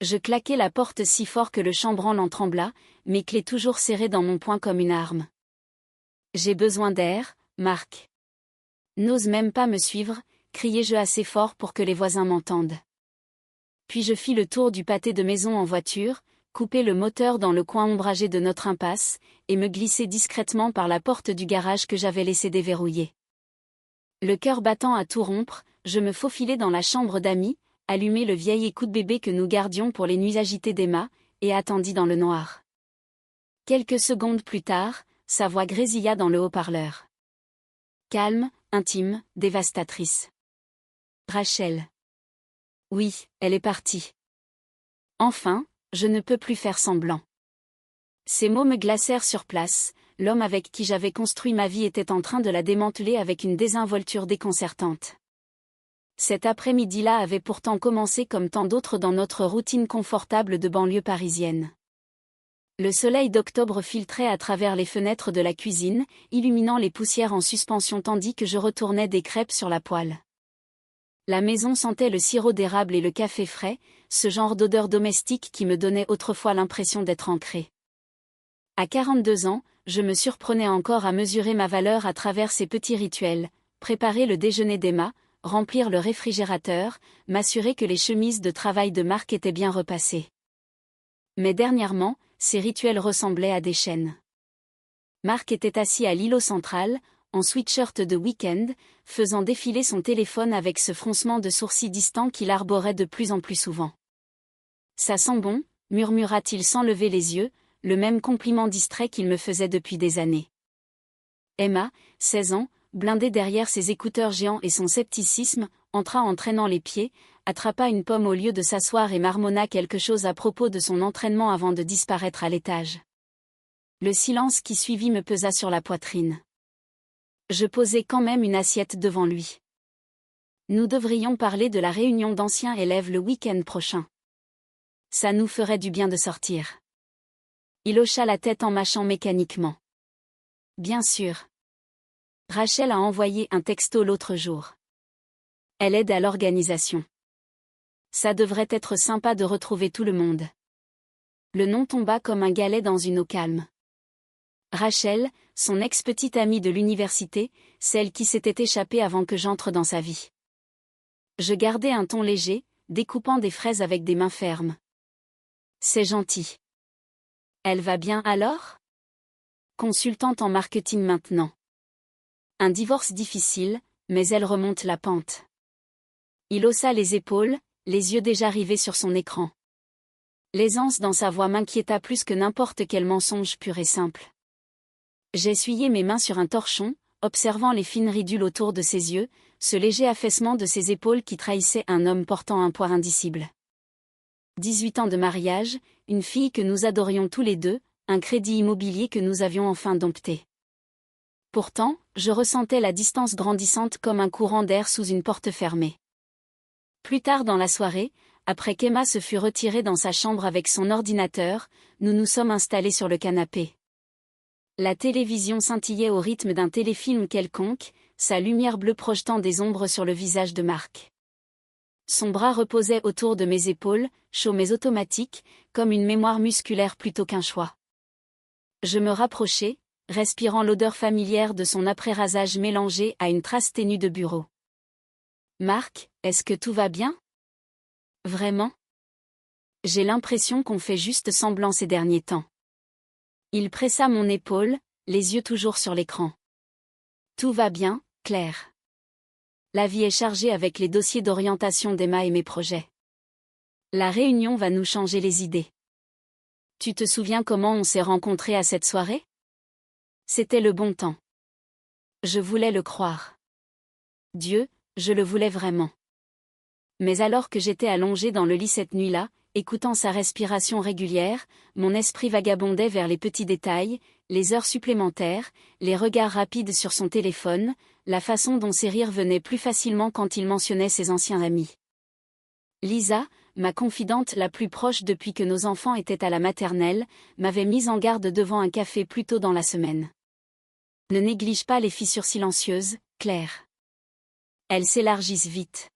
Je claquai la porte si fort que le chambranle en trembla, mes clés toujours serrées dans mon poing comme une arme. J'ai besoin d'air, Marc. N'ose même pas me suivre, criai-je assez fort pour que les voisins m'entendent. Puis je fis le tour du pâté de maison en voiture, coupai le moteur dans le coin ombragé de notre impasse, et me glissai discrètement par la porte du garage que j'avais laissé déverrouiller. Le cœur battant à tout rompre, je me faufilai dans la chambre d'amis, allumai le vieil écoute bébé que nous gardions pour les nuits agitées d'Emma, et attendis dans le noir. Quelques secondes plus tard, sa voix grésilla dans le haut-parleur. Calme, intime, dévastatrice. Rachel. Oui, elle est partie. Enfin, je ne peux plus faire semblant. Ces mots me glacèrent sur place, l'homme avec qui j'avais construit ma vie était en train de la démanteler avec une désinvolture déconcertante. Cet après-midi-là avait pourtant commencé comme tant d'autres dans notre routine confortable de banlieue parisienne. Le soleil d'octobre filtrait à travers les fenêtres de la cuisine, illuminant les poussières en suspension tandis que je retournais des crêpes sur la poêle. La maison sentait le sirop d'érable et le café frais, ce genre d'odeur domestique qui me donnait autrefois l'impression d'être ancrée. À 42 ans, je me surprenais encore à mesurer ma valeur à travers ces petits rituels, préparer le déjeuner d'Emma, remplir le réfrigérateur, m'assurer que les chemises de travail de Marc étaient bien repassées. Mais dernièrement, ces rituels ressemblaient à des chaînes. Marc était assis à l'îlot central, en sweatshirt de week-end, faisant défiler son téléphone avec ce froncement de sourcils distant qu'il arborait de plus en plus souvent. « Ça sent bon », murmura-t-il sans lever les yeux, le même compliment distrait qu'il me faisait depuis des années. Emma, 16 ans, blindée derrière ses écouteurs géants et son scepticisme, entra en traînant les pieds, attrapa une pomme au lieu de s'asseoir et marmonna quelque chose à propos de son entraînement avant de disparaître à l'étage. Le silence qui suivit me pesa sur la poitrine. Je posai quand même une assiette devant lui. Nous devrions parler de la réunion d'anciens élèves le week-end prochain. Ça nous ferait du bien de sortir. Il hocha la tête en mâchant mécaniquement. Bien sûr. Rachel a envoyé un texto l'autre jour. Elle aide à l'organisation. Ça devrait être sympa de retrouver tout le monde. Le nom tomba comme un galet dans une eau calme. Rachel, son ex-petite amie de l'université, celle qui s'était échappée avant que j'entre dans sa vie. Je gardai un ton léger, découpant des fraises avec des mains fermes. C'est gentil. Elle va bien alors ? Consultante en marketing maintenant. Un divorce difficile, mais elle remonte la pente. Il haussa les épaules, les yeux déjà rivés sur son écran. L'aisance dans sa voix m'inquiéta plus que n'importe quel mensonge pur et simple. J'essuyai mes mains sur un torchon, observant les fines ridules autour de ses yeux, ce léger affaissement de ses épaules qui trahissait un homme portant un poids indicible. 18 ans de mariage, une fille que nous adorions tous les deux, un crédit immobilier que nous avions enfin dompté. Pourtant, je ressentais la distance grandissante comme un courant d'air sous une porte fermée. Plus tard dans la soirée, après qu'Emma se fût retirée dans sa chambre avec son ordinateur, nous nous sommes installés sur le canapé. La télévision scintillait au rythme d'un téléfilm quelconque, sa lumière bleue projetant des ombres sur le visage de Marc. Son bras reposait autour de mes épaules, chaud mais automatique, comme une mémoire musculaire plutôt qu'un choix. Je me rapprochai, respirant l'odeur familière de son après-rasage mélangée à une trace ténue de bureau. « Marc, est-ce que tout va bien ? Vraiment ? J'ai l'impression qu'on fait juste semblant ces derniers temps. » Il pressa mon épaule, les yeux toujours sur l'écran. « Tout va bien, Claire. La vie est chargée avec les dossiers d'orientation d'Emma et mes projets. La réunion va nous changer les idées. Tu te souviens comment on s'est rencontrés à cette soirée ? C'était le bon temps. Je voulais le croire. Dieu, je le voulais vraiment. Mais alors que j'étais allongée dans le lit cette nuit-là, écoutant sa respiration régulière, mon esprit vagabondait vers les petits détails, les heures supplémentaires, les regards rapides sur son téléphone, la façon dont ses rires venaient plus facilement quand il mentionnait ses anciens amis. Lisa, ma confidente la plus proche depuis que nos enfants étaient à la maternelle, m'avait mise en garde devant un café plus tôt dans la semaine. Ne néglige pas les fissures silencieuses, Claire. Elles s'élargissent vite.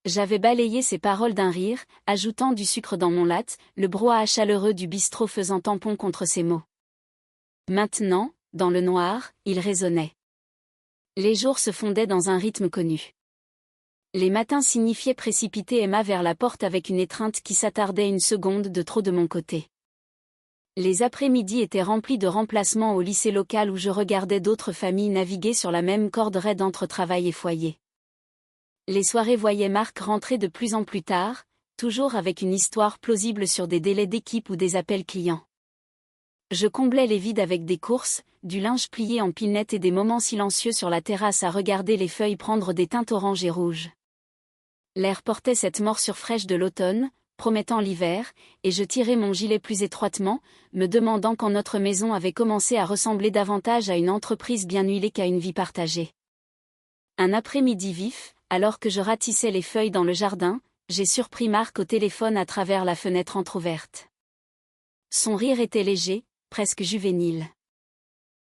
J'avais balayé ces paroles d'un rire, ajoutant du sucre dans mon latte, le brouhaha chaleureux du bistrot faisant tampon contre ces mots. Maintenant, dans le noir, il résonnait. Les jours se fondaient dans un rythme connu. Les matins signifiaient précipiter Emma vers la porte avec une étreinte qui s'attardait une seconde de trop de mon côté. Les après-midi étaient remplis de remplacements au lycée local où je regardais d'autres familles naviguer sur la même corde raide entre travail et foyer. Les soirées voyaient Marc rentrer de plus en plus tard, toujours avec une histoire plausible sur des délais d'équipe ou des appels clients. Je comblais les vides avec des courses, du linge plié en pinette et des moments silencieux sur la terrasse à regarder les feuilles prendre des teintes oranges et rouges. L'air portait cette morsure fraîche de l'automne, promettant l'hiver, et je tirais mon gilet plus étroitement, me demandant quand notre maison avait commencé à ressembler davantage à une entreprise bien huilée qu'à une vie partagée. Un après-midi vif, alors que je ratissais les feuilles dans le jardin, j'ai surpris Marc au téléphone à travers la fenêtre entr'ouverte. Son rire était léger, presque juvénile.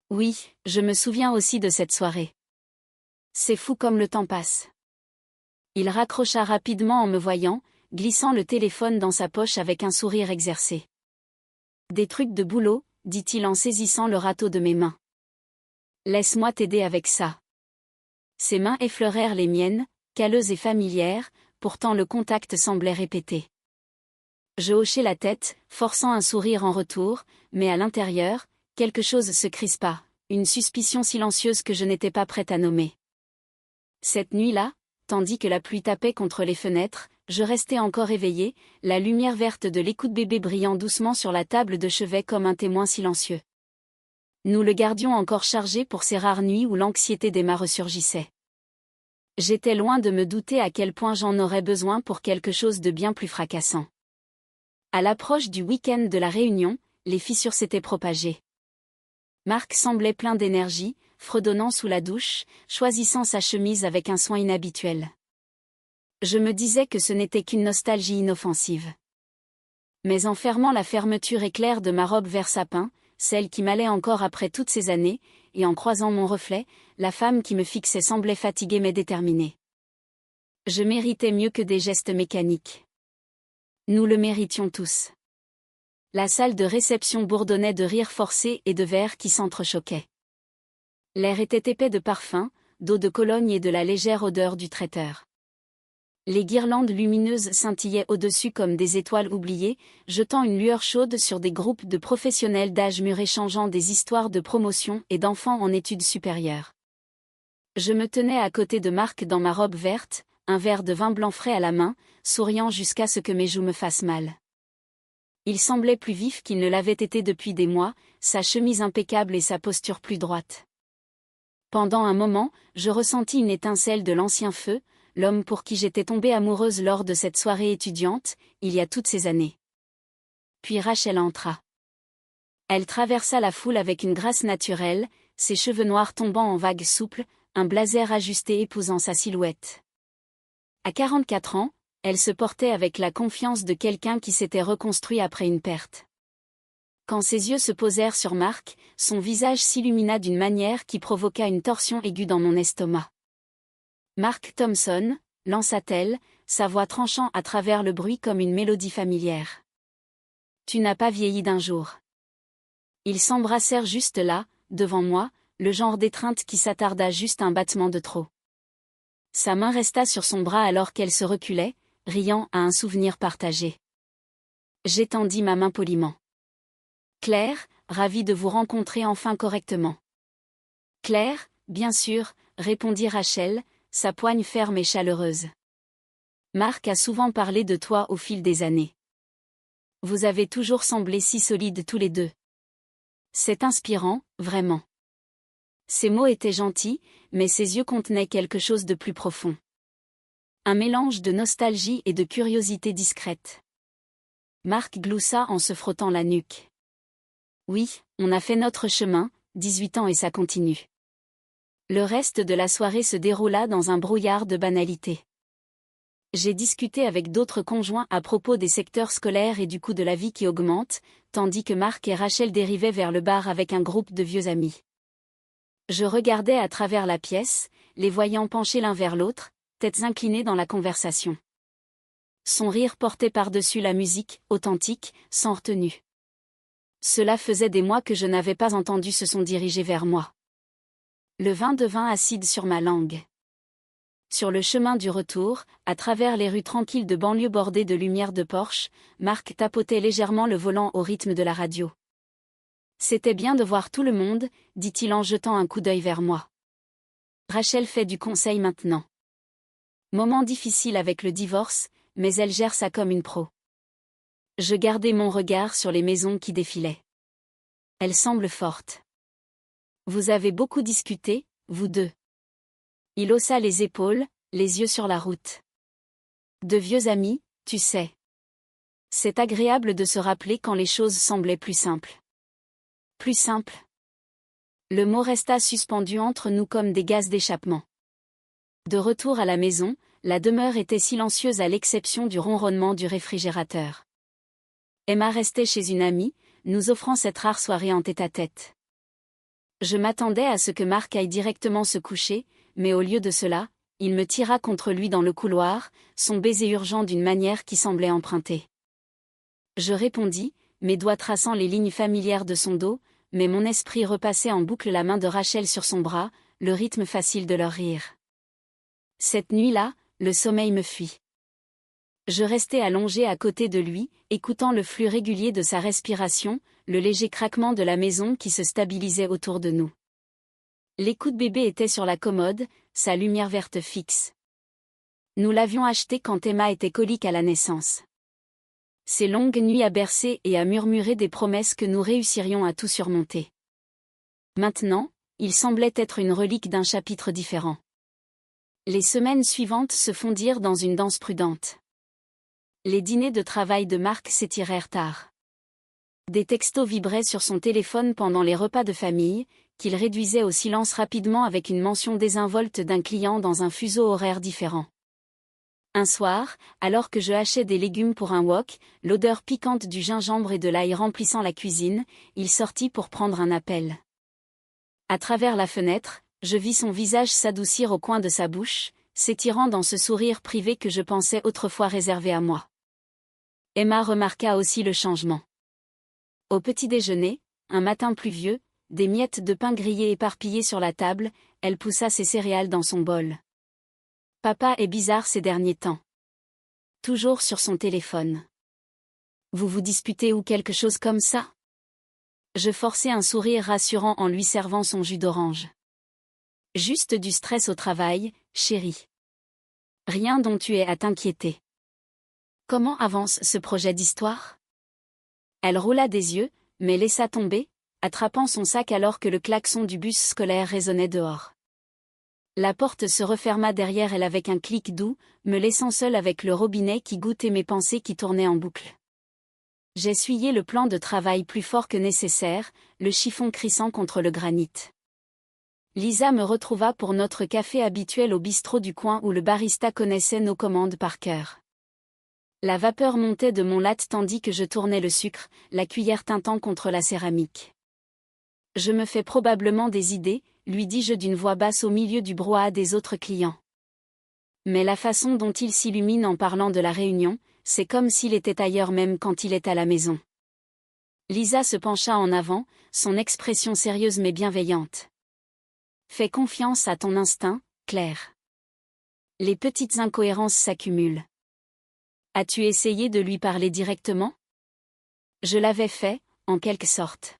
Oui, je me souviens aussi de cette soirée. C'est fou comme le temps passe. Il raccrocha rapidement en me voyant, glissant le téléphone dans sa poche avec un sourire exercé. Des trucs de boulot, dit-il en saisissant le râteau de mes mains. Laisse-moi t'aider avec ça. Ses mains effleurèrent les miennes, calleuses et familières, pourtant le contact semblait répété. Je hochai la tête, forçant un sourire en retour, mais à l'intérieur, quelque chose se crispa, une suspicion silencieuse que je n'étais pas prête à nommer. Cette nuit-là, tandis que la pluie tapait contre les fenêtres, je restais encore éveillée, la lumière verte de l'écoute bébé brillant doucement sur la table de chevet comme un témoin silencieux. Nous le gardions encore chargé pour ces rares nuits où l'anxiété d'Emma ressurgissait. J'étais loin de me douter à quel point j'en aurais besoin pour quelque chose de bien plus fracassant. À l'approche du week-end de la réunion, les fissures s'étaient propagées. Marc semblait plein d'énergie, fredonnant sous la douche, choisissant sa chemise avec un soin inhabituel. Je me disais que ce n'était qu'une nostalgie inoffensive. Mais en fermant la fermeture éclair de ma robe vert sapin, celle qui m'allait encore après toutes ces années, et en croisant mon reflet, la femme qui me fixait semblait fatiguée mais déterminée. Je méritais mieux que des gestes mécaniques. Nous le méritions tous. La salle de réception bourdonnait de rires forcés et de verres qui s'entrechoquaient. L'air était épais de parfum, d'eau de Cologne et de la légère odeur du traiteur. Les guirlandes lumineuses scintillaient au-dessus comme des étoiles oubliées, jetant une lueur chaude sur des groupes de professionnels d'âge mûr échangeant des histoires de promotion et d'enfants en études supérieures. Je me tenais à côté de Marc dans ma robe verte, un verre de vin blanc frais à la main, souriant jusqu'à ce que mes joues me fassent mal. Il semblait plus vif qu'il ne l'avait été depuis des mois, sa chemise impeccable et sa posture plus droite. Pendant un moment, je ressentis une étincelle de l'ancien feu, l'homme pour qui j'étais tombée amoureuse lors de cette soirée étudiante, il y a toutes ces années. Puis Rachel entra. Elle traversa la foule avec une grâce naturelle, ses cheveux noirs tombant en vagues souples, un blazer ajusté épousant sa silhouette. À 44 ans, elle se portait avec la confiance de quelqu'un qui s'était reconstruit après une perte. Quand ses yeux se posèrent sur Marc, son visage s'illumina d'une manière qui provoqua une torsion aiguë dans mon estomac. « Marc Thompson », lança-t-elle, sa voix tranchant à travers le bruit comme une mélodie familière. « Tu n'as pas vieilli d'un jour. » Ils s'embrassèrent juste là, devant moi, le genre d'étreinte qui s'attarda juste un battement de trop. Sa main resta sur son bras alors qu'elle se reculait, riant à un souvenir partagé. J'étendis ma main poliment. « Claire, ravie de vous rencontrer enfin correctement. »« Claire, bien sûr, » répondit Rachel, sa poigne ferme et chaleureuse. « Marc a souvent parlé de toi au fil des années. Vous avez toujours semblé si solides tous les deux. C'est inspirant, vraiment. » Ses mots étaient gentils, mais ses yeux contenaient quelque chose de plus profond. Un mélange de nostalgie et de curiosité discrète. Marc gloussa en se frottant la nuque. Oui, on a fait notre chemin, 18 ans et ça continue. Le reste de la soirée se déroula dans un brouillard de banalités. J'ai discuté avec d'autres conjoints à propos des secteurs scolaires et du coût de la vie qui augmente, tandis que Marc et Rachel dérivaient vers le bar avec un groupe de vieux amis. Je regardais à travers la pièce, les voyant penchés l'un vers l'autre, têtes inclinées dans la conversation. Son rire portait par-dessus la musique, authentique, sans retenue. Cela faisait des mois que je n'avais pas entendu ce son diriger vers moi. Le vin devint acide sur ma langue. Sur le chemin du retour, à travers les rues tranquilles de banlieue bordées de lumières de Porsche, Marc tapotait légèrement le volant au rythme de la radio. C'était bien de voir tout le monde, dit-il en jetant un coup d'œil vers moi. Rachel fait du conseil maintenant. Moment difficile avec le divorce, mais elle gère ça comme une pro. Je gardai mon regard sur les maisons qui défilaient. Elle semble forte. Vous avez beaucoup discuté, vous deux. Il haussa les épaules, les yeux sur la route. De vieux amis, tu sais. C'est agréable de se rappeler quand les choses semblaient plus simples. Plus simples. Le mot resta suspendu entre nous comme des gaz d'échappement. De retour à la maison, la demeure était silencieuse à l'exception du ronronnement du réfrigérateur. Emma restait chez une amie, nous offrant cette rare soirée en tête-à-tête. Je m'attendais à ce que Marc aille directement se coucher, mais au lieu de cela, il me tira contre lui dans le couloir, son baiser urgent d'une manière qui semblait empruntée. Je répondis, mes doigts traçant les lignes familières de son dos, mais mon esprit repassait en boucle la main de Rachel sur son bras, le rythme facile de leur rire. Cette nuit-là, le sommeil me fuit. Je restais allongé à côté de lui, écoutant le flux régulier de sa respiration, le léger craquement de la maison qui se stabilisait autour de nous. L'écoute bébé était sur la commode, sa lumière verte fixe. Nous l'avions acheté quand Emma était colique à la naissance. Ces longues nuits à bercer et à murmurer des promesses que nous réussirions à tout surmonter. Maintenant, il semblait être une relique d'un chapitre différent. Les semaines suivantes se fondirent dans une danse prudente. Les dîners de travail de Marc s'étirèrent tard. Des textos vibraient sur son téléphone pendant les repas de famille, qu'il réduisait au silence rapidement avec une mention désinvolte d'un client dans un fuseau horaire différent. Un soir, alors que je hachais des légumes pour un wok, l'odeur piquante du gingembre et de l'ail remplissant la cuisine, il sortit pour prendre un appel. À travers la fenêtre, je vis son visage s'adoucir au coin de sa bouche, s'étirant dans ce sourire privé que je pensais autrefois réservé à moi. Emma remarqua aussi le changement. Au petit déjeuner, un matin pluvieux, des miettes de pain grillé éparpillées sur la table, elle poussa ses céréales dans son bol. Papa est bizarre ces derniers temps. Toujours sur son téléphone. Vous vous disputez ou quelque chose comme ça? Je forçai un sourire rassurant en lui servant son jus d'orange. Juste du stress au travail, chérie. Rien dont tu aies à t'inquiéter. Comment avance ce projet d'histoire? Elle roula des yeux, mais laissa tomber, attrapant son sac alors que le klaxon du bus scolaire résonnait dehors. La porte se referma derrière elle avec un clic doux, me laissant seule avec le robinet qui goûtait mes pensées qui tournaient en boucle. J'essuyai le plan de travail plus fort que nécessaire, le chiffon crissant contre le granit. Lisa me retrouva pour notre café habituel au bistrot du coin où le barista connaissait nos commandes par cœur. La vapeur montait de mon latte tandis que je tournais le sucre, la cuillère tintant contre la céramique. Je me fais probablement des idées, lui dis-je d'une voix basse au milieu du brouhaha des autres clients. Mais la façon dont il s'illumine en parlant de la réunion, c'est comme s'il était ailleurs même quand il est à la maison. Lisa se pencha en avant, son expression sérieuse mais bienveillante. Fais confiance à ton instinct, Claire. Les petites incohérences s'accumulent. As-tu essayé de lui parler directement? Je l'avais fait, en quelque sorte.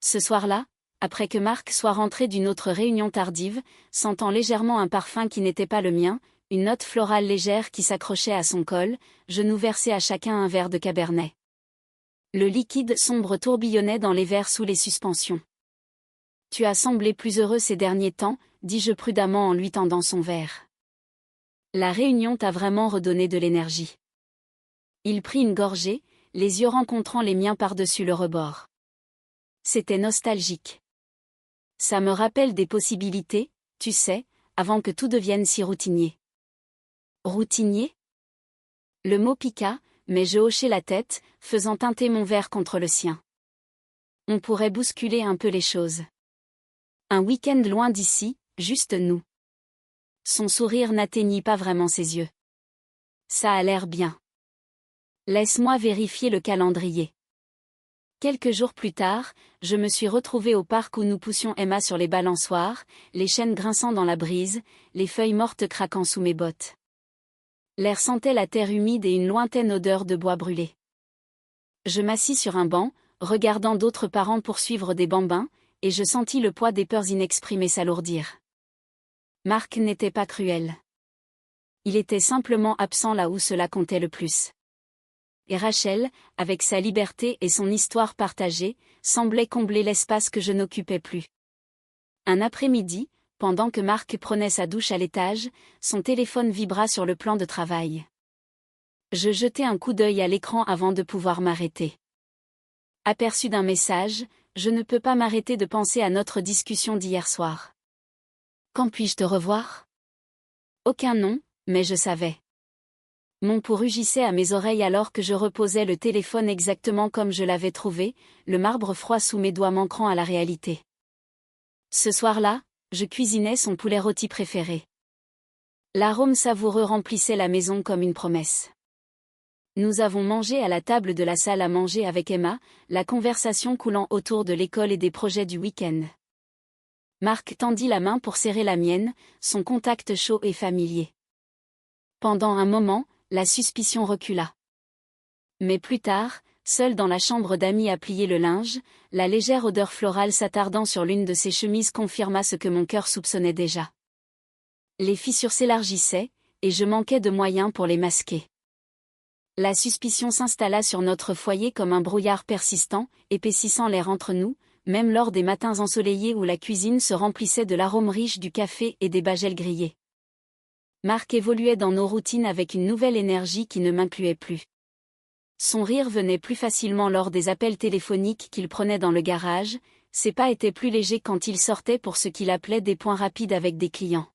Ce soir-là, après que Marc soit rentré d'une autre réunion tardive, sentant légèrement un parfum qui n'était pas le mien, une note florale légère qui s'accrochait à son col, je nous versai à chacun un verre de cabernet. Le liquide sombre tourbillonnait dans les verres sous les suspensions. Tu as semblé plus heureux ces derniers temps, dis-je prudemment en lui tendant son verre. La réunion t'a vraiment redonné de l'énergie. Il prit une gorgée, les yeux rencontrant les miens par-dessus le rebord. C'était nostalgique. Ça me rappelle des possibilités, tu sais, avant que tout devienne si routinier. Routinier? Le mot piqua, mais je hochai la tête, faisant teinter mon verre contre le sien. On pourrait bousculer un peu les choses. Un week-end loin d'ici, juste nous. Son sourire n'atteignit pas vraiment ses yeux. Ça a l'air bien. Laisse-moi vérifier le calendrier. Quelques jours plus tard, je me suis retrouvée au parc où nous poussions Emma sur les balançoires, les chênes grinçant dans la brise, les feuilles mortes craquant sous mes bottes. L'air sentait la terre humide et une lointaine odeur de bois brûlé. Je m'assis sur un banc, regardant d'autres parents poursuivre des bambins, et je sentis le poids des peurs inexprimées s'alourdir. Marc n'était pas cruel. Il était simplement absent là où cela comptait le plus. Et Rachel, avec sa liberté et son histoire partagée, semblait combler l'espace que je n'occupais plus. Un après-midi, pendant que Marc prenait sa douche à l'étage, son téléphone vibra sur le plan de travail. Je jetai un coup d'œil à l'écran avant de pouvoir m'arrêter. Aperçu d'un message, je ne peux pas m'arrêter de penser à notre discussion d'hier soir. Quand puis-je te revoir ? Aucun nom, mais je savais. Mon pouls rugissait à mes oreilles alors que je reposais le téléphone exactement comme je l'avais trouvé, le marbre froid sous mes doigts manquant à la réalité. Ce soir-là, je cuisinais son poulet rôti préféré. L'arôme savoureux remplissait la maison comme une promesse. Nous avons mangé à la table de la salle à manger avec Emma, la conversation coulant autour de l'école et des projets du week-end. Marc tendit la main pour serrer la mienne, son contact chaud et familier. Pendant un moment, la suspicion recula. Mais plus tard, seul dans la chambre d'Amy à plier le linge, la légère odeur florale s'attardant sur l'une de ses chemises confirma ce que mon cœur soupçonnait déjà. Les fissures s'élargissaient, et je manquais de moyens pour les masquer. La suspicion s'installa sur notre foyer comme un brouillard persistant, épaississant l'air entre nous, même lors des matins ensoleillés où la cuisine se remplissait de l'arôme riche du café et des bagels grillés. Marc évoluait dans nos routines avec une nouvelle énergie qui ne m'incluait plus. Son rire venait plus facilement lors des appels téléphoniques qu'il prenait dans le garage, ses pas étaient plus légers quand il sortait pour ce qu'il appelait des points rapides avec des clients.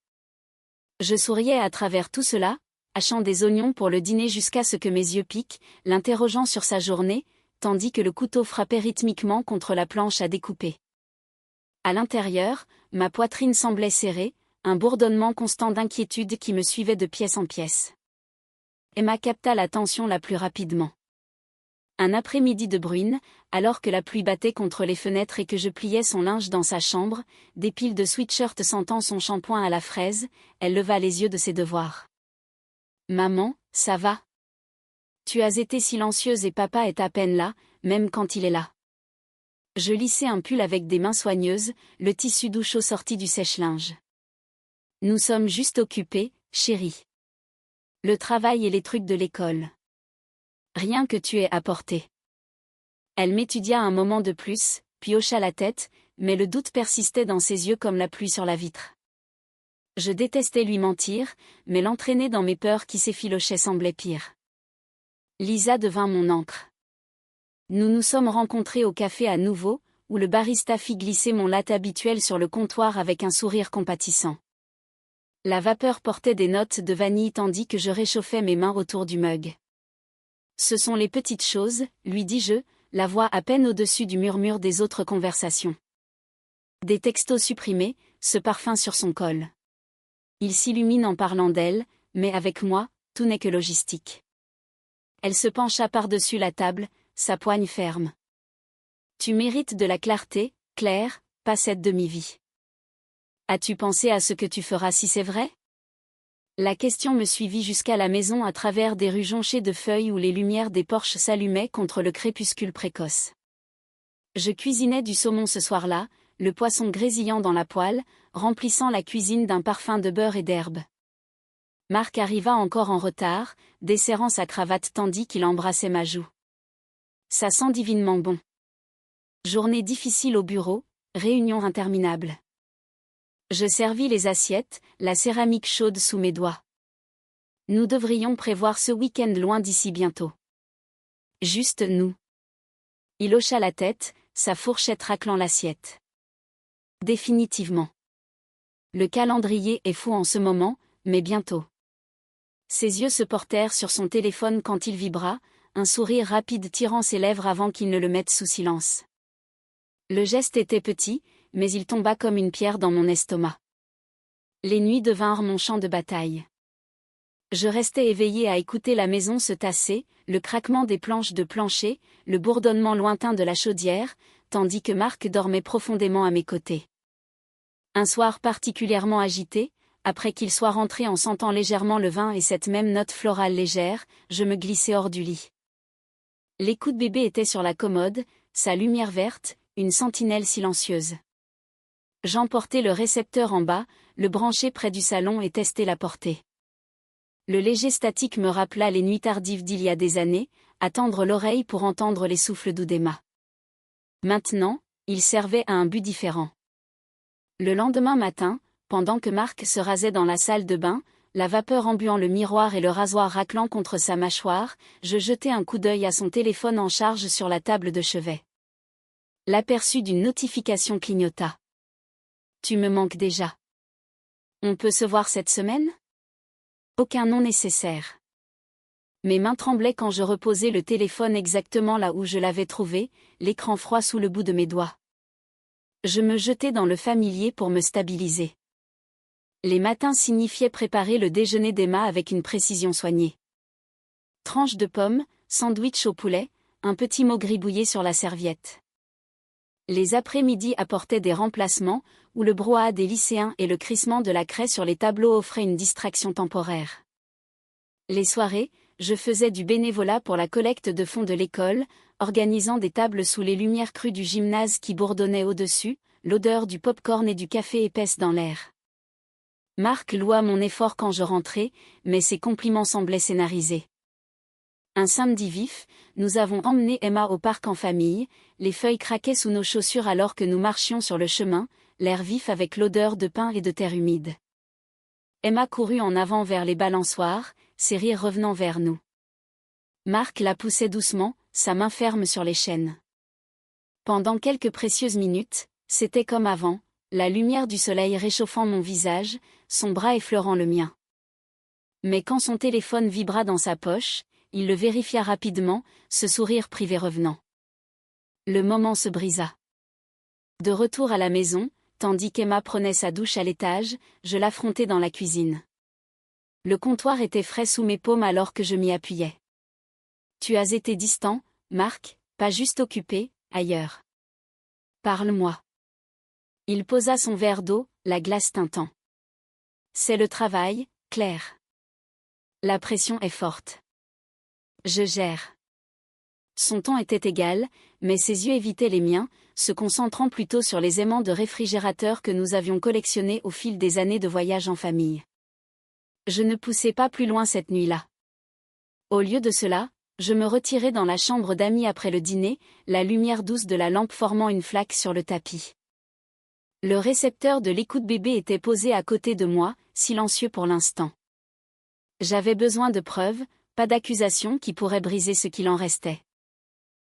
Je souriais à travers tout cela, hachant des oignons pour le dîner jusqu'à ce que mes yeux piquent, l'interrogeant sur sa journée, tandis que le couteau frappait rythmiquement contre la planche à découper. À l'intérieur, ma poitrine semblait serrée, un bourdonnement constant d'inquiétude qui me suivait de pièce en pièce. Emma capta l'attention la plus rapidement. Un après-midi de bruine, alors que la pluie battait contre les fenêtres et que je pliais son linge dans sa chambre, des piles de sweatshirts sentant son shampoing à la fraise, elle leva les yeux de ses devoirs. « Maman, ça va ? Tu as été silencieuse et papa est à peine là, même quand il est là. » Je lissais un pull avec des mains soigneuses, le tissu doux chaud sorti du sèche-linge. « Nous sommes juste occupés, chérie. Le travail et les trucs de l'école. Rien que tu aies apporté. » Elle m'étudia un moment de plus, puis hocha la tête, mais le doute persistait dans ses yeux comme la pluie sur la vitre. Je détestais lui mentir, mais l'entraîner dans mes peurs qui s'effilochaient semblait pire. Lisa devint mon ancre. Nous nous sommes rencontrés au café à nouveau, où le barista fit glisser mon latte habituel sur le comptoir avec un sourire compatissant. La vapeur portait des notes de vanille tandis que je réchauffais mes mains autour du mug. « Ce sont les petites choses, lui dis-je, la voix à peine au-dessus du murmure des autres conversations. Des textos supprimés, ce parfum sur son col. Il s'illumine en parlant d'elle, mais avec moi, tout n'est que logistique. » Elle se pencha par-dessus la table, sa poigne ferme. « Tu mérites de la clarté, Claire, pas cette demi-vie. As-tu pensé à ce que tu feras si c'est vrai ? » La question me suivit jusqu'à la maison à travers des rues jonchées de feuilles où les lumières des porches s'allumaient contre le crépuscule précoce. Je cuisinais du saumon ce soir-là, le poisson grésillant dans la poêle, remplissant la cuisine d'un parfum de beurre et d'herbe. Marc arriva encore en retard, desserrant sa cravate tandis qu'il embrassait ma joue. Ça sent divinement bon. Journée difficile au bureau, réunion interminable. Je servis les assiettes, la céramique chaude sous mes doigts. Nous devrions prévoir ce week-end loin d'ici bientôt. Juste nous. Il hocha la tête, sa fourchette raclant l'assiette. Définitivement. Le calendrier est fou en ce moment, mais bientôt. Ses yeux se portèrent sur son téléphone quand il vibra, un sourire rapide tirant ses lèvres avant qu'il ne le mette sous silence. Le geste était petit, mais il tomba comme une pierre dans mon estomac. Les nuits devinrent mon champ de bataille. Je restais éveillée à écouter la maison se tasser, le craquement des planches de plancher, le bourdonnement lointain de la chaudière, tandis que Marc dormait profondément à mes côtés. Un soir particulièrement agité, après qu'il soit rentré en sentant légèrement le vin et cette même note florale légère, je me glissai hors du lit. L'écoute bébé était sur la commode, sa lumière verte, une sentinelle silencieuse. J'emportai le récepteur en bas, le branchai près du salon et testai la portée. Le léger statique me rappela les nuits tardives d'il y a des années, à tendre l'oreille pour entendre les souffles doux d'Emma. Maintenant, il servait à un but différent. Le lendemain matin, pendant que Marc se rasait dans la salle de bain, la vapeur embuant le miroir et le rasoir raclant contre sa mâchoire, je jetai un coup d'œil à son téléphone en charge sur la table de chevet. L'aperçu d'une notification clignota. « Tu me manques déjà. On peut se voir cette semaine ? » Aucun nom nécessaire. Mes mains tremblaient quand je reposai le téléphone exactement là où je l'avais trouvé, l'écran froid sous le bout de mes doigts. Je me jetai dans le familier pour me stabiliser. Les matins signifiaient préparer le déjeuner d'Emma avec une précision soignée. Tranche de pommes, sandwich au poulet, un petit mot gribouillé sur la serviette. Les après-midi apportaient des remplacements, où le brouhaha des lycéens et le crissement de la craie sur les tableaux offraient une distraction temporaire. Les soirées, je faisais du bénévolat pour la collecte de fonds de l'école, organisant des tables sous les lumières crues du gymnase qui bourdonnaient au-dessus, l'odeur du pop-corn et du café épaisse dans l'air. Marc loua mon effort quand je rentrai, mais ses compliments semblaient scénarisés. Un samedi vif, nous avons emmené Emma au parc en famille, les feuilles craquaient sous nos chaussures alors que nous marchions sur le chemin, l'air vif avec l'odeur de pin et de terre humide. Emma courut en avant vers les balançoires, ses rires revenant vers nous. Marc la poussait doucement, sa main ferme sur les chaînes. Pendant quelques précieuses minutes, c'était comme avant, la lumière du soleil réchauffant mon visage, son bras effleurant le mien. Mais quand son téléphone vibra dans sa poche, il le vérifia rapidement, ce sourire privé revenant. Le moment se brisa. De retour à la maison, tandis qu'Emma prenait sa douche à l'étage, je l'affrontai dans la cuisine. Le comptoir était frais sous mes paumes alors que je m'y appuyais. « Tu as été distant, Marc, pas juste occupé, ailleurs. Parle-moi. » Il posa son verre d'eau, la glace tintant. « C'est le travail, Claire. La pression est forte. Je gère. » Son ton était égal, mais ses yeux évitaient les miens, se concentrant plutôt sur les aimants de réfrigérateur que nous avions collectionnés au fil des années de voyage en famille. Je ne poussai pas plus loin cette nuit-là. Au lieu de cela, je me retirai dans la chambre d'amis après le dîner, la lumière douce de la lampe formant une flaque sur le tapis. Le récepteur de l'écoute bébé était posé à côté de moi, silencieux pour l'instant. J'avais besoin de preuves, pas d'accusations qui pourraient briser ce qu'il en restait.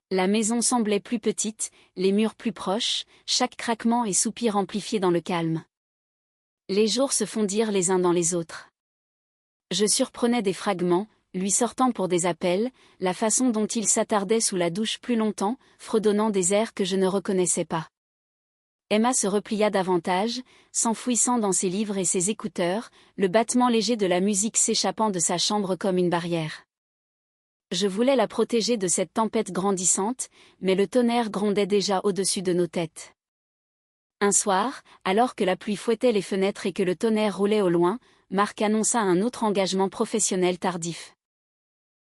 La maison semblait plus petite, les murs plus proches, chaque craquement et soupir amplifié dans le calme. Les jours se fondirent les uns dans les autres. Je surprenais des fragments, lui sortant pour des appels, la façon dont il s'attardait sous la douche plus longtemps, fredonnant des airs que je ne reconnaissais pas. Emma se replia davantage, s'enfouissant dans ses livres et ses écouteurs, le battement léger de la musique s'échappant de sa chambre comme une barrière. Je voulais la protéger de cette tempête grandissante, mais le tonnerre grondait déjà au-dessus de nos têtes. Un soir, alors que la pluie fouettait les fenêtres et que le tonnerre roulait au loin, Marc annonça un autre engagement professionnel tardif.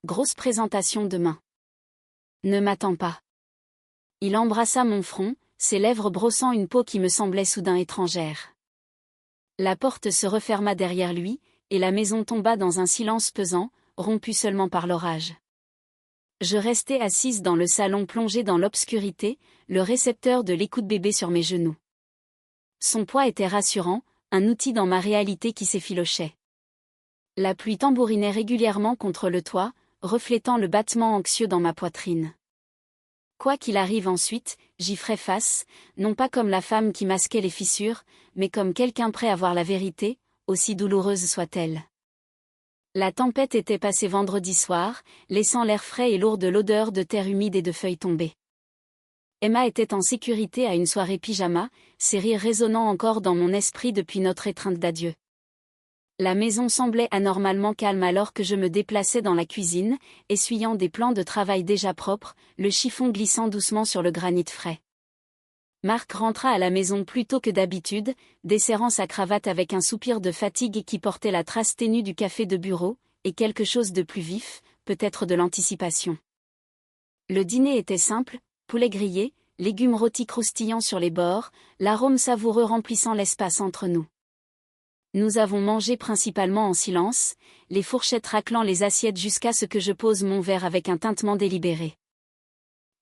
Grosse présentation demain. Ne m'attends pas. Il embrassa mon front, ses lèvres brossant une peau qui me semblait soudain étrangère. La porte se referma derrière lui, et la maison tomba dans un silence pesant, rompu seulement par l'orage. Je restai assise dans le salon plongé dans l'obscurité, le récepteur de l'écoute bébé sur mes genoux. Son poids était rassurant, un outil dans ma réalité qui s'effilochait. La pluie tambourinait régulièrement contre le toit, reflétant le battement anxieux dans ma poitrine. Quoi qu'il arrive ensuite, j'y ferai face, non pas comme la femme qui masquait les fissures, mais comme quelqu'un prêt à voir la vérité, aussi douloureuse soit-elle. La tempête était passée vendredi soir, laissant l'air frais et lourd de l'odeur de terre humide et de feuilles tombées. Emma était en sécurité à une soirée pyjama, ses rires résonnant encore dans mon esprit depuis notre étreinte d'adieu. La maison semblait anormalement calme alors que je me déplaçais dans la cuisine, essuyant des plans de travail déjà propres, le chiffon glissant doucement sur le granit frais. Marc rentra à la maison plus tôt que d'habitude, desserrant sa cravate avec un soupir de fatigue qui portait la trace ténue du café de bureau, et quelque chose de plus vif, peut-être de l'anticipation. Le dîner était simple, poulet grillé, légumes rôtis croustillants sur les bords, l'arôme savoureux remplissant l'espace entre nous. Nous avons mangé principalement en silence, les fourchettes raclant les assiettes jusqu'à ce que je pose mon verre avec un tintement délibéré.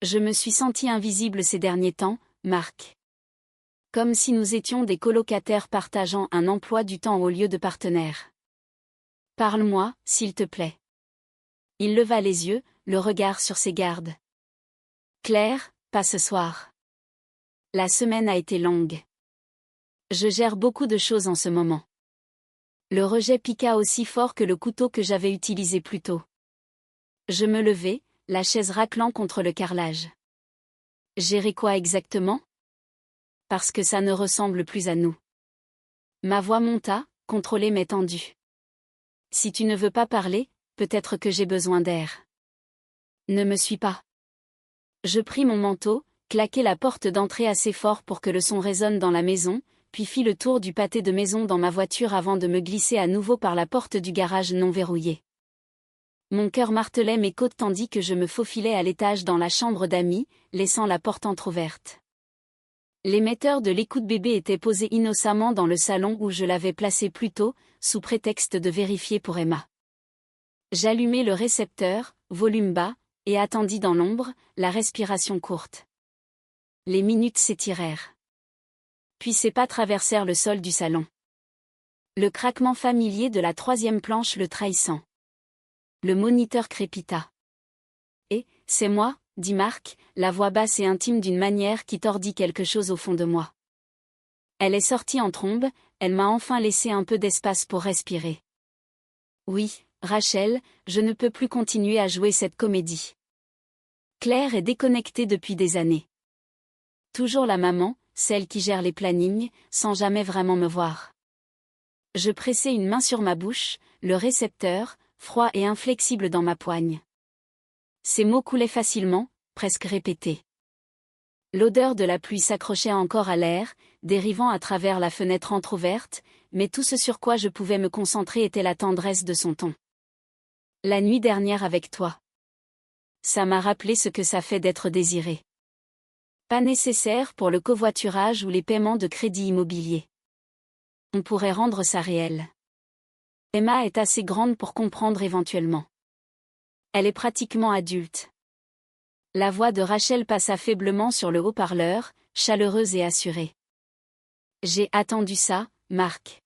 Je me suis senti invisible ces derniers temps, Marc. Comme si nous étions des colocataires partageant un emploi du temps au lieu de partenaires. Parle-moi, s'il te plaît. Il leva les yeux, le regard sur ses gardes. Claire, pas ce soir. La semaine a été longue. Je gère beaucoup de choses en ce moment. Le rejet piqua aussi fort que le couteau que j'avais utilisé plus tôt. Je me levai, la chaise raclant contre le carrelage. Gérer quoi exactement? Parce que ça ne ressemble plus à nous. Ma voix monta, contrôlée mais tendue. Si tu ne veux pas parler, peut-être que j'ai besoin d'air. Ne me suis pas. Je pris mon manteau, claquai la porte d'entrée assez fort pour que le son résonne dans la maison, puis fis le tour du pâté de maison dans ma voiture avant de me glisser à nouveau par la porte du garage non verrouillée. Mon cœur martelait mes côtes tandis que je me faufilais à l'étage dans la chambre d'amis, laissant la porte entr'ouverte. L'émetteur de l'écoute bébé était posé innocemment dans le salon où je l'avais placé plus tôt, sous prétexte de vérifier pour Emma. J'allumai le récepteur, volume bas, et attendis dans l'ombre, la respiration courte. Les minutes s'étirèrent. Puis ses pas traversèrent le sol du salon. Le craquement familier de la 3e planche le trahissant. Le moniteur crépita. « Et, c'est moi », dit Marc, la voix basse et intime d'une manière qui tordit quelque chose au fond de moi. Elle est sortie en trombe, elle m'a enfin laissé un peu d'espace pour respirer. Oui, Rachel, je ne peux plus continuer à jouer cette comédie. Claire est déconnectée depuis des années. Toujours la maman, celle qui gère les plannings, sans jamais vraiment me voir. Je pressai une main sur ma bouche, le récepteur, froid et inflexible dans ma poigne. Ces mots coulaient facilement, presque répétés. L'odeur de la pluie s'accrochait encore à l'air, dérivant à travers la fenêtre entr'ouverte, mais tout ce sur quoi je pouvais me concentrer était la tendresse de son ton. La nuit dernière avec toi. Ça m'a rappelé ce que ça fait d'être désiré. Pas nécessaire pour le covoiturage ou les paiements de crédit immobilier. On pourrait rendre ça réel. Emma est assez grande pour comprendre éventuellement. Elle est pratiquement adulte. La voix de Rachel passa faiblement sur le haut-parleur, chaleureuse et assurée. J'ai attendu ça, Marc.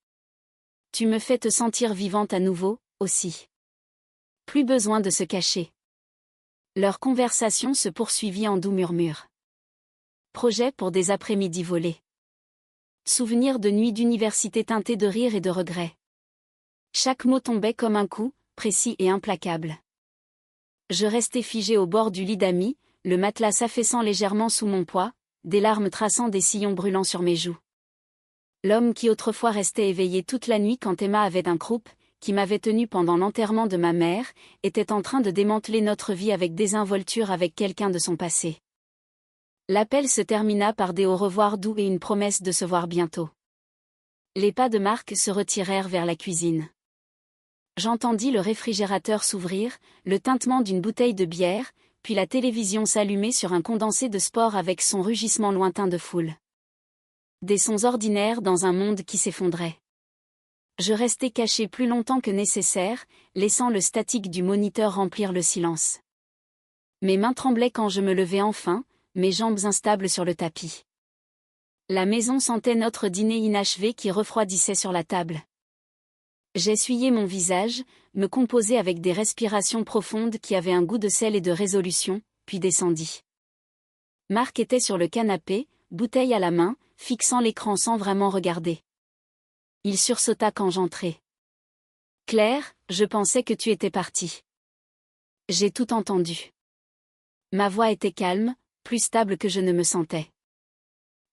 Tu me fais te sentir vivante à nouveau, aussi. Plus besoin de se cacher. Leur conversation se poursuivit en doux murmures. Projet pour des après-midi volés. Souvenirs de nuits d'université teintés de rire et de regrets. Chaque mot tombait comme un coup, précis et implacable. Je restais figé au bord du lit d'amis, le matelas s'affaissant légèrement sous mon poids, des larmes traçant des sillons brûlants sur mes joues. L'homme qui autrefois restait éveillé toute la nuit quand Emma avait un croup, qui m'avait tenu pendant l'enterrement de ma mère, était en train de démanteler notre vie avec désinvolture avec quelqu'un de son passé. L'appel se termina par des au revoir doux et une promesse de se voir bientôt. Les pas de Marc se retirèrent vers la cuisine. J'entendis le réfrigérateur s'ouvrir, le tintement d'une bouteille de bière, puis la télévision s'allumer sur un condensé de sport avec son rugissement lointain de foule. Des sons ordinaires dans un monde qui s'effondrait. Je restai caché plus longtemps que nécessaire, laissant le statique du moniteur remplir le silence. Mes mains tremblaient quand je me levai enfin, mes jambes instables sur le tapis. La maison sentait notre dîner inachevé qui refroidissait sur la table. J'essuyai mon visage, me composai avec des respirations profondes qui avaient un goût de sel et de résolution, puis descendis. Marc était sur le canapé, bouteille à la main, fixant l'écran sans vraiment regarder. Il sursauta quand j'entrai. « Claire, je pensais que tu étais partie. » J'ai tout entendu. Ma voix était calme, plus stable que je ne me sentais.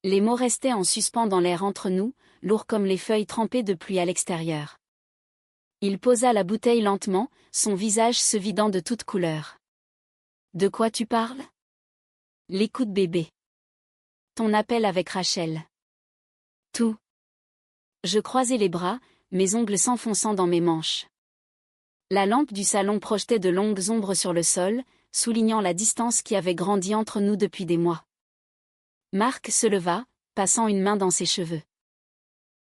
Les mots restaient en suspens dans l'air entre nous, lourds comme les feuilles trempées de pluie à l'extérieur. Il posa la bouteille lentement, son visage se vidant de toutes couleurs. De quoi tu parles? L'écoute bébé. Ton appel avec Rachel. Tout. Je croisai les bras, mes ongles s'enfonçant dans mes manches. La lampe du salon projetait de longues ombres sur le sol, soulignant la distance qui avait grandi entre nous depuis des mois. Marc se leva, passant une main dans ses cheveux.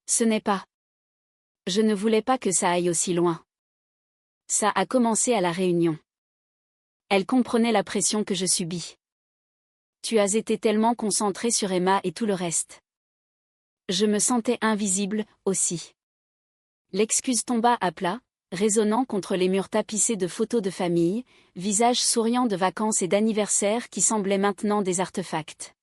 Ce n'est pas. Je ne voulais pas que ça aille aussi loin. Ça a commencé à la réunion. Elle comprenait la pression que je subis. Tu as été tellement concentré sur Emma et tout le reste. Je me sentais invisible, aussi. L'excuse tomba à plat, résonnant contre les murs tapissés de photos de famille, visages souriants de vacances et d'anniversaires qui semblaient maintenant des artefacts.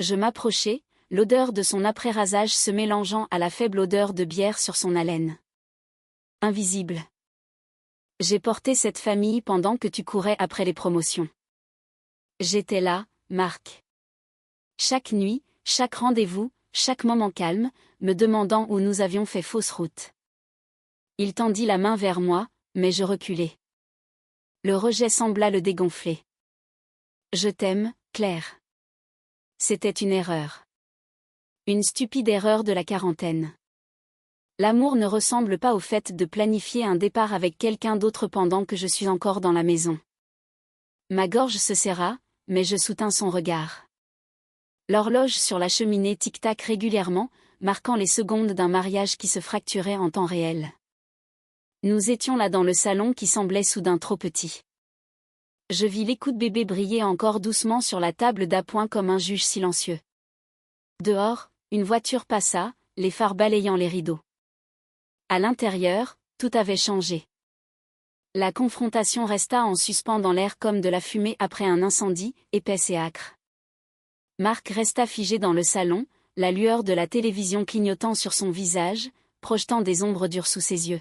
Je m'approchai, l'odeur de son après-rasage se mélangeant à la faible odeur de bière sur son haleine. Invisible. J'ai porté cette famille pendant que tu courais après les promotions. J'étais là, Marc. Chaque nuit, chaque rendez-vous, chaque moment calme, me demandant où nous avions fait fausse route. Il tendit la main vers moi, mais je reculai. Le rejet sembla le dégonfler. Je t'aime, Claire. C'était une erreur. Une stupide erreur de la quarantaine. L'amour ne ressemble pas au fait de planifier un départ avec quelqu'un d'autre pendant que je suis encore dans la maison. Ma gorge se serra, mais je soutins son regard. L'horloge sur la cheminée tic-tac régulièrement, marquant les secondes d'un mariage qui se fracturait en temps réel. Nous étions là dans le salon qui semblait soudain trop petit. Je vis l'écoute bébé briller encore doucement sur la table d'appoint comme un juge silencieux. Dehors, une voiture passa, les phares balayant les rideaux. À l'intérieur, tout avait changé. La confrontation resta en suspens dans l'air comme de la fumée après un incendie, épaisse et âcre. Marc resta figé dans le salon, la lueur de la télévision clignotant sur son visage, projetant des ombres dures sous ses yeux.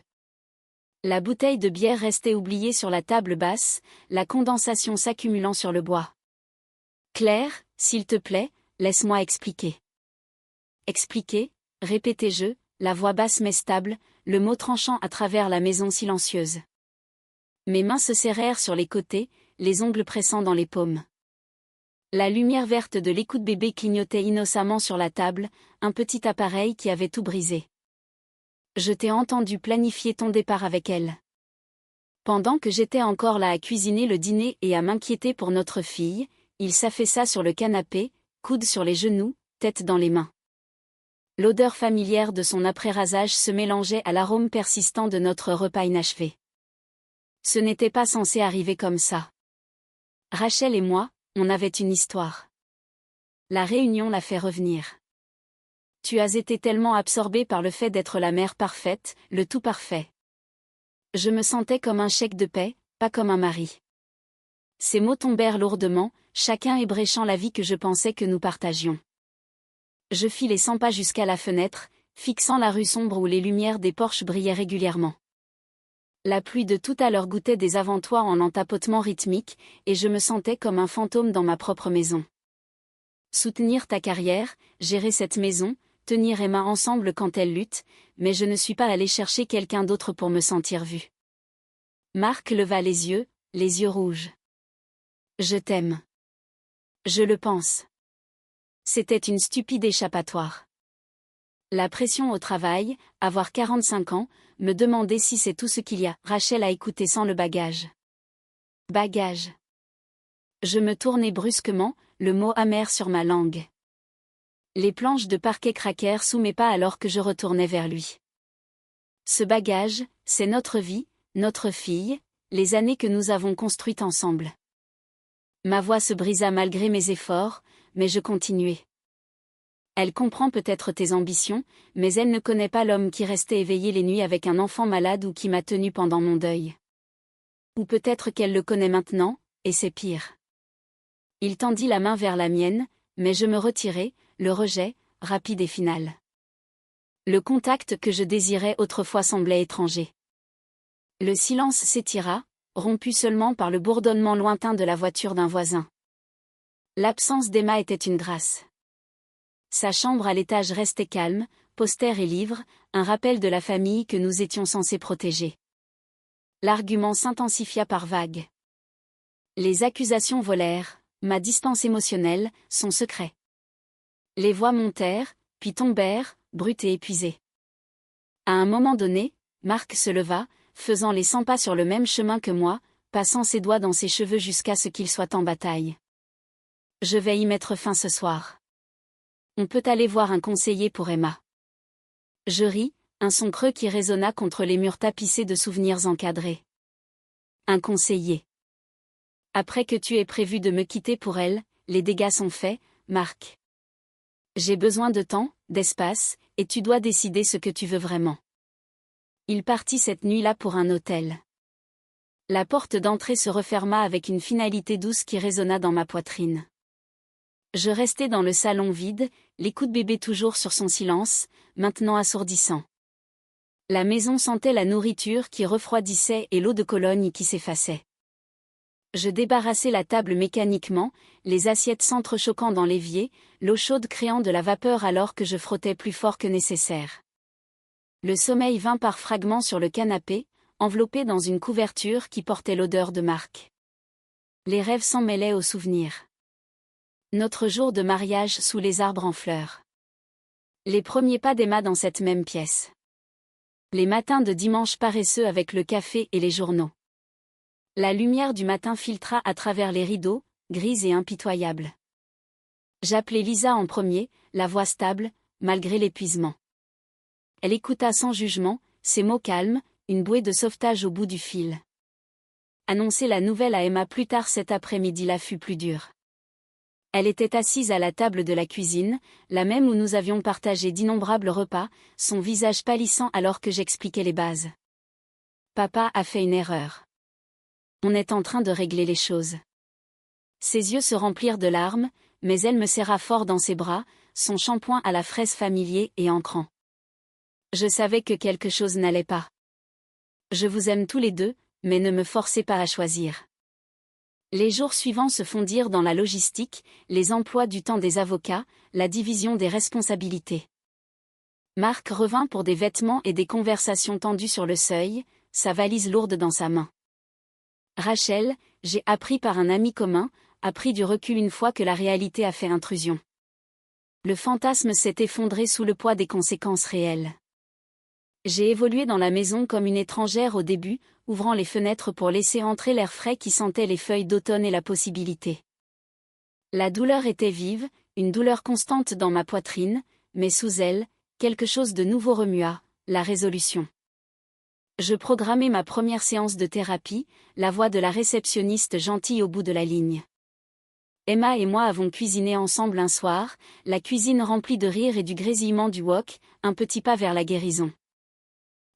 La bouteille de bière restait oubliée sur la table basse, la condensation s'accumulant sur le bois. Claire, s'il te plaît, laisse-moi expliquer. Expliquer, répétai-je, la voix basse mais stable, le mot tranchant à travers la maison silencieuse. Mes mains se serrèrent sur les côtés, les ongles pressant dans les paumes. La lumière verte de l'écoute bébé clignotait innocemment sur la table, un petit appareil qui avait tout brisé. Je t'ai entendu planifier ton départ avec elle. Pendant que j'étais encore là à cuisiner le dîner et à m'inquiéter pour notre fille, il s'affaissa sur le canapé, coudes sur les genoux, tête dans les mains. L'odeur familière de son après-rasage se mélangeait à l'arôme persistant de notre repas inachevé. Ce n'était pas censé arriver comme ça. Rachel et moi, on avait une histoire. La réunion l'a fait revenir. Tu as été tellement absorbée par le fait d'être la mère parfaite, le tout parfait. Je me sentais comme un chèque de paie, pas comme un mari. Ces mots tombèrent lourdement, chacun ébréchant la vie que je pensais que nous partagions. Je fis les 100 pas jusqu'à la fenêtre, fixant la rue sombre où les lumières des porches brillaient régulièrement. La pluie de tout à l'heure goûtait des avant-toits en entapotement rythmique, et je me sentais comme un fantôme dans ma propre maison. Soutenir ta carrière, gérer cette maison, tenir Emma ensemble quand elle lutte, mais je ne suis pas allé chercher quelqu'un d'autre pour me sentir vue. Marc leva les yeux rouges. Je t'aime. Je le pense. C'était une stupide échappatoire. La pression au travail, avoir 45 ans, me demander si c'est tout ce qu'il y a. Rachel a écouté sans le bagage. Bagage. Je me tournai brusquement, le mot amer sur ma langue. Les planches de parquet craquèrent sous mes pas alors que je retournais vers lui. Ce bagage, c'est notre vie, notre fille, les années que nous avons construites ensemble. Ma voix se brisa malgré mes efforts, mais je continuai. Elle comprend peut-être tes ambitions, mais elle ne connaît pas l'homme qui restait éveillé les nuits avec un enfant malade ou qui m'a tenu pendant mon deuil. Ou peut-être qu'elle le connaît maintenant, et c'est pire. Il tendit la main vers la mienne, mais je me retirai, le rejet, rapide et final. Le contact que je désirais autrefois semblait étranger. Le silence s'étira, rompu seulement par le bourdonnement lointain de la voiture d'un voisin. L'absence d'Emma était une grâce. Sa chambre à l'étage restait calme, posters et livres, un rappel de la famille que nous étions censés protéger. L'argument s'intensifia par vagues. Les accusations volèrent, ma distance émotionnelle, son secret. Les voix montèrent, puis tombèrent, brutes et épuisées. À un moment donné, Marc se leva, faisant les 100 pas sur le même chemin que moi, passant ses doigts dans ses cheveux jusqu'à ce qu'il soit en bataille. Je vais y mettre fin ce soir. On peut aller voir un conseiller pour Emma. Je ris, un son creux qui résonna contre les murs tapissés de souvenirs encadrés. Un conseiller. Après que tu aies prévu de me quitter pour elle, les dégâts sont faits, Marc. J'ai besoin de temps, d'espace, et tu dois décider ce que tu veux vraiment. Il partit cette nuit-là pour un hôtel. La porte d'entrée se referma avec une finalité douce qui résonna dans ma poitrine. Je restai dans le salon vide, l'écoute bébé toujours sur son silence, maintenant assourdissant. La maison sentait la nourriture qui refroidissait et l'eau de Cologne qui s'effaçait. Je débarrassai la table mécaniquement, les assiettes s'entrechoquant dans l'évier, l'eau chaude créant de la vapeur alors que je frottais plus fort que nécessaire. Le sommeil vint par fragments sur le canapé, enveloppé dans une couverture qui portait l'odeur de Marc. Les rêves s'en mêlaient aux souvenirs. Notre jour de mariage sous les arbres en fleurs. Les premiers pas d'Emma dans cette même pièce. Les matins de dimanche paresseux avec le café et les journaux. La lumière du matin filtra à travers les rideaux, grise et impitoyable. J'appelai Lisa en premier, la voix stable, malgré l'épuisement. Elle écouta sans jugement, ses mots calmes, une bouée de sauvetage au bout du fil. Annoncer la nouvelle à Emma plus tard cet après-midi-là fut plus dur. Elle était assise à la table de la cuisine, la même où nous avions partagé d'innombrables repas, son visage pâlissant alors que j'expliquais les bases. Papa a fait une erreur. On est en train de régler les choses. Ses yeux se remplirent de larmes, mais elle me serra fort dans ses bras, son shampoing à la fraise familier et ancrant. Je savais que quelque chose n'allait pas. Je vous aime tous les deux, mais ne me forcez pas à choisir. Les jours suivants se fondirent dans la logistique, les emplois du temps des avocats, la division des responsabilités. Marc revint pour des vêtements et des conversations tendues sur le seuil, sa valise lourde dans sa main. Rachel, j'ai appris par un ami commun, a pris du recul une fois que la réalité a fait intrusion. Le fantasme s'est effondré sous le poids des conséquences réelles. J'ai évolué dans la maison comme une étrangère au début, ouvrant les fenêtres pour laisser entrer l'air frais qui sentait les feuilles d'automne et la possibilité. La douleur était vive, une douleur constante dans ma poitrine, mais sous elle, quelque chose de nouveau remua, la résolution. Je programmai ma première séance de thérapie, la voix de la réceptionniste gentille au bout de la ligne. Emma et moi avons cuisiné ensemble un soir, la cuisine remplie de rire et du grésillement du wok, un petit pas vers la guérison.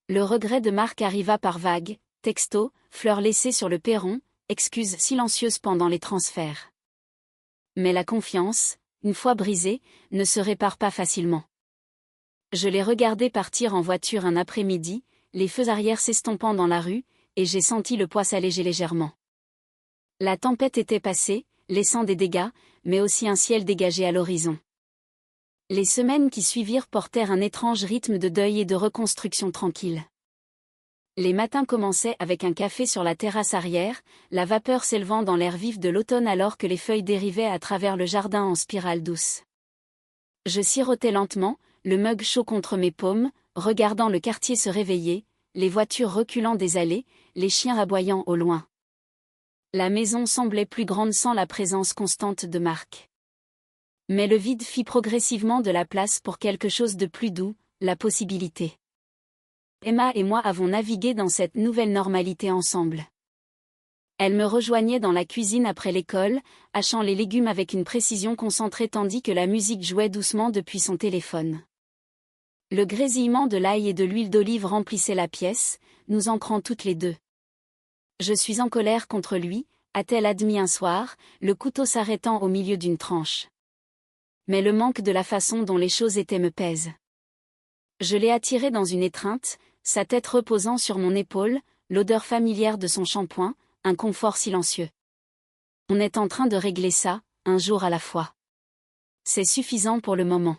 Le regret de Marc arriva par vagues, textos, fleurs laissées sur le perron, excuses silencieuses pendant les transferts. Mais la confiance, une fois brisée, ne se répare pas facilement. Je l'ai regardé partir en voiture un après-midi, les feux arrière s'estompant dans la rue, et j'ai senti le poids s'alléger légèrement. La tempête était passée, laissant des dégâts, mais aussi un ciel dégagé à l'horizon. Les semaines qui suivirent portèrent un étrange rythme de deuil et de reconstruction tranquille. Les matins commençaient avec un café sur la terrasse arrière, la vapeur s'élevant dans l'air vif de l'automne alors que les feuilles dérivaient à travers le jardin en spirale douce. Je sirotais lentement, le mug chaud contre mes paumes, regardant le quartier se réveiller, les voitures reculant des allées, les chiens aboyant au loin. La maison semblait plus grande sans la présence constante de Marc. Mais le vide fit progressivement de la place pour quelque chose de plus doux, la possibilité. Emma et moi avons navigué dans cette nouvelle normalité ensemble. Elle me rejoignait dans la cuisine après l'école, hachant les légumes avec une précision concentrée tandis que la musique jouait doucement depuis son téléphone. Le grésillement de l'ail et de l'huile d'olive remplissait la pièce, nous ancrant toutes les deux. Je suis en colère contre lui, a-t-elle admis un soir, le couteau s'arrêtant au milieu d'une tranche. Mais le manque de la façon dont les choses étaient me pèse. Je l'ai attiré dans une étreinte, sa tête reposant sur mon épaule, l'odeur familière de son shampoing, un confort silencieux. On est en train de régler ça, un jour à la fois. C'est suffisant pour le moment.